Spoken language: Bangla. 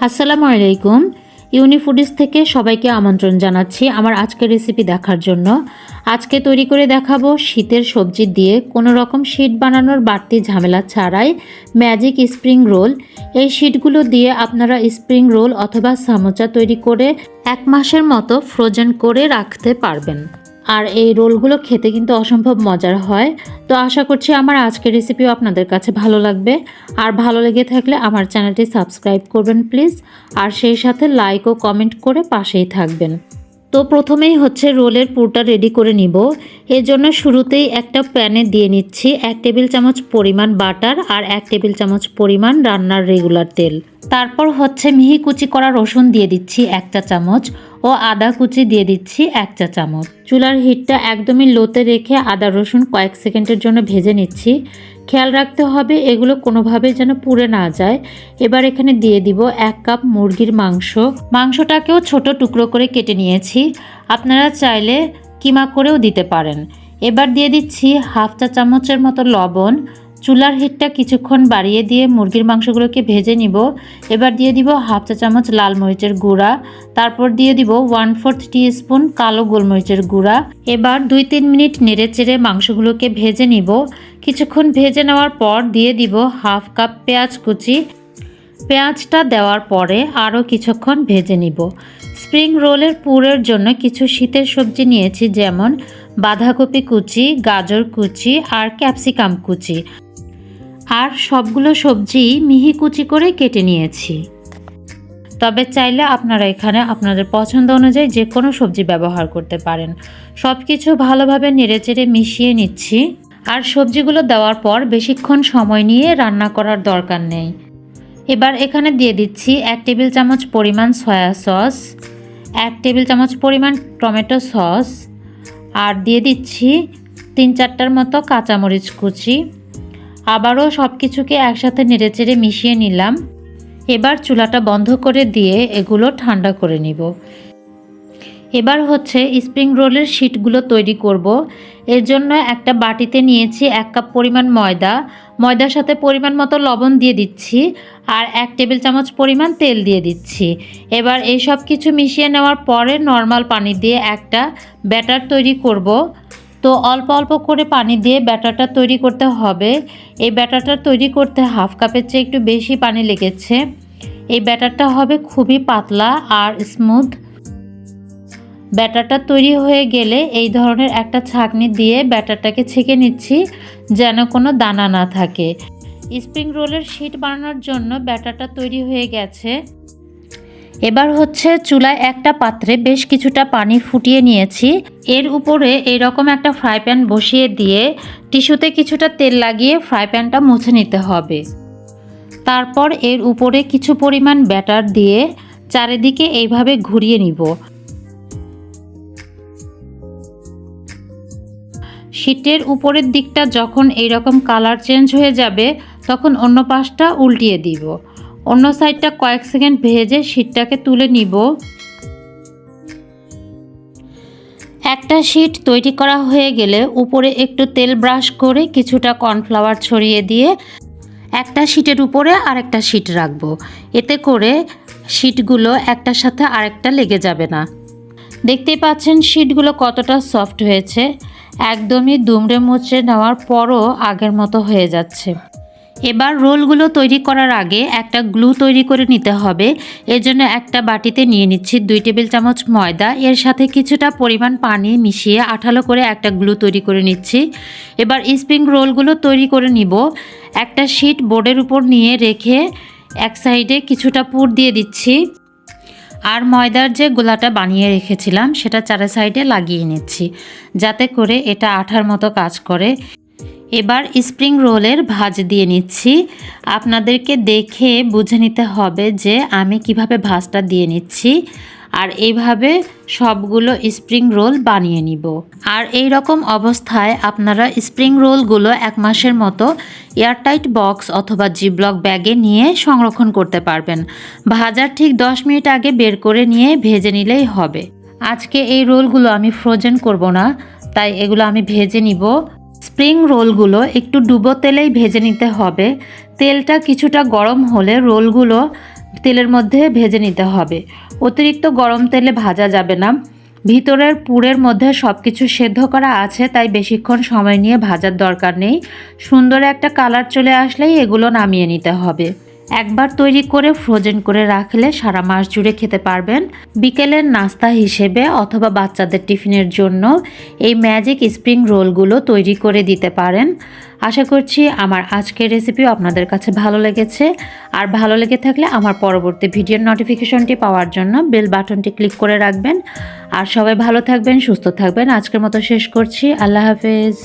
আসসালামু আলাইকুম। ইউনিফুডিস থেকে সবাইকে আমন্ত্রণ জানাচ্ছি আমার আজকের রেসিপি দেখার জন্য। আজকে তৈরি করে দেখাবো শীতের সবজি দিয়ে কোনো রকম শীট বানানোর বাড়তি ঝামেলা ছাড়াই ম্যাজিক স্প্রিং রোল। এই শীটগুলো দিয়ে আপনারা স্প্রিং রোল অথবা সামোচা তৈরি করে 1 মাসের মতো ফ্রোজেন করে রাখতে পারবেন। আর এই রোলগুলো খেতে কিন্তু অসম্ভব মজার হয়। তো আশা করছি আমার আজকের রেসিপিও আপনাদের কাছে ভালো লাগবে। আর ভালো লেগে থাকলে আমার চ্যানেলটি সাবস্ক্রাইব করবেন প্লিজ। আর সেই সাথে লাইক ও কমেন্ট করে পাশেই থাকবেন। তো প্রথমেই হচ্ছে রোলের পুরটা রেডি করে নিব। এর জন্য শুরুতেই একটা প্যানে দিয়ে নিচ্ছি 1 টেবিল চামচ পরিমাণ বাটার আর 1 টেবিল চামচ পরিমাণ রান্নার রেগুলার তেল। তারপর হচ্ছে মিহি কুচি করা রসুন দিয়ে দিচ্ছি 1 চা চামচ ও আদা কুচি দিয়ে দিচ্ছি 1 চা চামচ। চুলার হিটটা একদমই লোতে রেখে আদা রসুন কয়েক সেকেন্ডের জন্য ভেজে নিচ্ছি। খেয়াল রাখতে হবে এগুলো কোনোভাবে যেন পুড়ে না যায়। এবার এখানে দিয়ে দিব 1 কাপ মুরগির মাংস। মাংসটাকেও ছোট টুকরো করে কেটে নিয়েছি, আপনারা চাইলে কিমা করেও দিতে পারেন। এবার দিয়ে দিচ্ছি 1/2 চা চামচের মতো লবণ। চুলার হিটটা কিছুক্ষণ বাড়িয়ে দিয়ে মুরগির মাংসগুলোকে ভেজে নিব। এবার দিয়ে দিব 1/2 চা চামচ লাল মরিচের গুঁড়া, তারপর দিয়ে দিব 1/4 টিস্পুন কালো গোলমরিচের গুঁড়া। এবার 2-3 মিনিট নেড়েচেড়ে মাংসগুলোকে ভেজে নিব। কিছুক্ষণ ভেজে নেওয়ার পর দিয়ে দিব 1/2 কাপ পেঁয়াজ কুচি। পেঁয়াজটা দেওয়ার পরে আরও কিছুক্ষণ ভেজে নিব। স্প্রিং রোলের পুরের জন্য কিছু শীতের সবজি নিয়েছি, যেমন বাঁধাকপি কুচি, গাজর কুচি আর ক্যাপসিকাম কুচি। আর সবগুলো সবজি মিহি কুচি করে কেটে নিয়েছি। তবে চাইলে আপনারা এখানে আপনাদের পছন্দ অনুযায়ী যে কোনো সবজি ব্যবহার করতে পারেন। সব কিছু ভালোভাবে নেড়েচেড়ে মিশিয়ে নিচ্ছি। আর সবজিগুলো দেওয়ার পর বেশিক্ষণ সময় নিয়ে রান্না করার দরকার নেই। এবার এখানে দিয়ে দিচ্ছি 1 টেবিল চামচ পরিমাণ সয়া সস, 1 টেবিল চামচ পরিমাণ টমেটো সস, আর দিয়ে দিচ্ছি 3-4টার মতো কাঁচামরিচ কুচি। আবারও সব কিছুকে একসাথে নেড়েচেড়ে মিশিয়ে নিলাম। এবার চুলাটা বন্ধ করে দিয়ে এগুলো ঠান্ডা করে নিব। এবার হচ্ছে স্প্রিং রোলের শীটগুলো তৈরি করব। এর জন্য একটা বাটিতে নিয়েছি 1 কাপ পরিমাণ ময়দা। ময়দার সাথে পরিমাণ মতো লবণ দিয়ে দিচ্ছি আর 1 টেবিল চামচ পরিমাণ তেল দিয়ে দিচ্ছি। এবার এই সব কিছু মিশিয়ে নেওয়ার পরে নর্মাল পানি দিয়ে একটা ব্যাটার তৈরি করব। তো অল্প অল্প করে পানি দিয়ে ব্যাটারটা তৈরি করতে হবে। এই ব্যাটারটা তৈরি করতে 1/2 কাপের চেয়ে একটু বেশি পানি লেগেছে। এই ব্যাটারটা হবে খুবই পাতলা আর স্মুথ। ব্যাটারটা তৈরি হয়ে গেলে এই ধরনের একটা ছাঁকনি দিয়ে ব্যাটারটাকে ছেঁকে নিচ্ছি, যেন কোনো দানা না থাকে। স্প্রিং রোলের শীট বানানোর জন্য ব্যাটারটা তৈরি হয়ে গেছে। এবার হচ্ছে চুলায় একটা পাত্রে বেশ কিছুটা পানি ফুটিয়ে নিয়েছি। এর উপরে এরকম একটা ফ্রাই প্যান বসিয়ে দিয়ে টিস্যুতে কিছুটা তেল লাগিয়ে ফ্রাই প্যানটা মুছে নিতে হবে। তারপর এর উপরে কিছু পরিমাণ ব্যাটার দিয়ে চারিদিকে এইভাবে ঘুরিয়ে নিব। শীটের উপরের দিকটা যখন এইরকম কালার চেঞ্জ হয়ে যাবে তখন অন্য পাশটা উল্টিয়ে দিব। অন্য সাইডটা কয়েক সেকেন্ড ভেজে শীটটাকে তুলে নিব। একটা শীট তৈরি করা হয়ে গেলে উপরে একটু তেল ব্রাশ করে কিছুটা কর্নফ্লাওয়ার ছড়িয়ে দিয়ে একটা শীটের উপরে আরেকটা শীট রাখবো। এতে করে শীটগুলো একটার সাথে আরেকটা লেগে যাবে না। দেখতেই পাচ্ছেন শীটগুলো কতটা সফট হয়েছে। একদমই দুমড়ে মুচড়ে নেওয়ার পরও আগের মতো হয়ে যাচ্ছে। এবার রোলগুলো তৈরি করার আগে একটা গ্লু তৈরি করে নিতে হবে। এজন্য একটা বাটিতে নিয়ে নিচ্ছি 2 টেবিল চামচ ময়দা। এর সাথে কিছুটা পরিমাণ পানি মিশিয়ে আঠালো করে একটা গ্লু তৈরি করে নিচ্ছি। এবার স্প্রিং রোলগুলো তৈরি করে নিব। একটা শীট বোর্ডের উপর নিয়ে রেখে এক সাইডে কিছুটা পুর দিয়ে দিচ্ছি। আর ময়দার যে গোলাটা বানিয়ে রেখেছিলাম সেটা চারি সাইডে লাগিয়ে নিচ্ছি, যাতে করে এটা আঠার মতো কাজ করে। এবার স্প্রিং রোলের ভাঁজ দিয়ে নিচ্ছি। আপনাদেরকে দেখে বুঝে নিতে হবে যে আমি কিভাবে ভাঁজটা দিয়ে নিচ্ছি। আর এইভাবে সবগুলো স্প্রিং রোল বানিয়ে নিব। আর এই রকম অবস্থায় আপনারা স্প্রিং রোলগুলো 1 মাসের মতো এয়ারটাইট বক্স অথবা জিপলক ব্যাগে নিয়ে সংরক্ষণ করতে পারবেন। ভাজার ঠিক 10 মিনিট আগে বের করে নিয়ে ভেজে নিলেই হবে। আজকে এই রোলগুলো আমি ফ্রোজেন করব না, তাই এগুলো আমি ভেজে নিব। স্প্রিং রোলগুলো একটু ডুবো তেলেই ভেজে নিতে হবে। তেলটা কিছুটা গরম হলে রোলগুলো তেলের মধ্যে ভেজে নিতে হবে। অতিরিক্ত গরম তেলে ভাজা যাবে না। ভিতরের পুরের মধ্যে সব কিছু সেদ্ধ করা আছে, তাই বেশিক্ষণ সময় নিয়ে ভাজার দরকার নেই। সুন্দর একটা কালার চলে আসলেই এগুলো নামিয়ে নিতে হবে। একবার তৈরি করে ফ্রোজেন করে রাখলে সারা মাস জুড়ে খেতে পারবেন। বিকেলের নাস্তা হিসেবে অথবা বাচ্চাদের টিফিনের জন্য এই ম্যাজিক স্প্রিং রোলগুলো তৈরি করে দিতে পারেন। আশা করছি আমার আজকের রেসিপিও আপনাদের কাছে ভালো লেগেছে। আর ভালো লেগে থাকলে আমার পরবর্তী ভিডিওর নোটিফিকেশনটি পাওয়ার জন্য বেল বাটনটি ক্লিক করে রাখবেন। আর সবাই ভালো থাকবেন, সুস্থ থাকবেন। আজকের মতো শেষ করছি। আল্লাহ হাফেজ।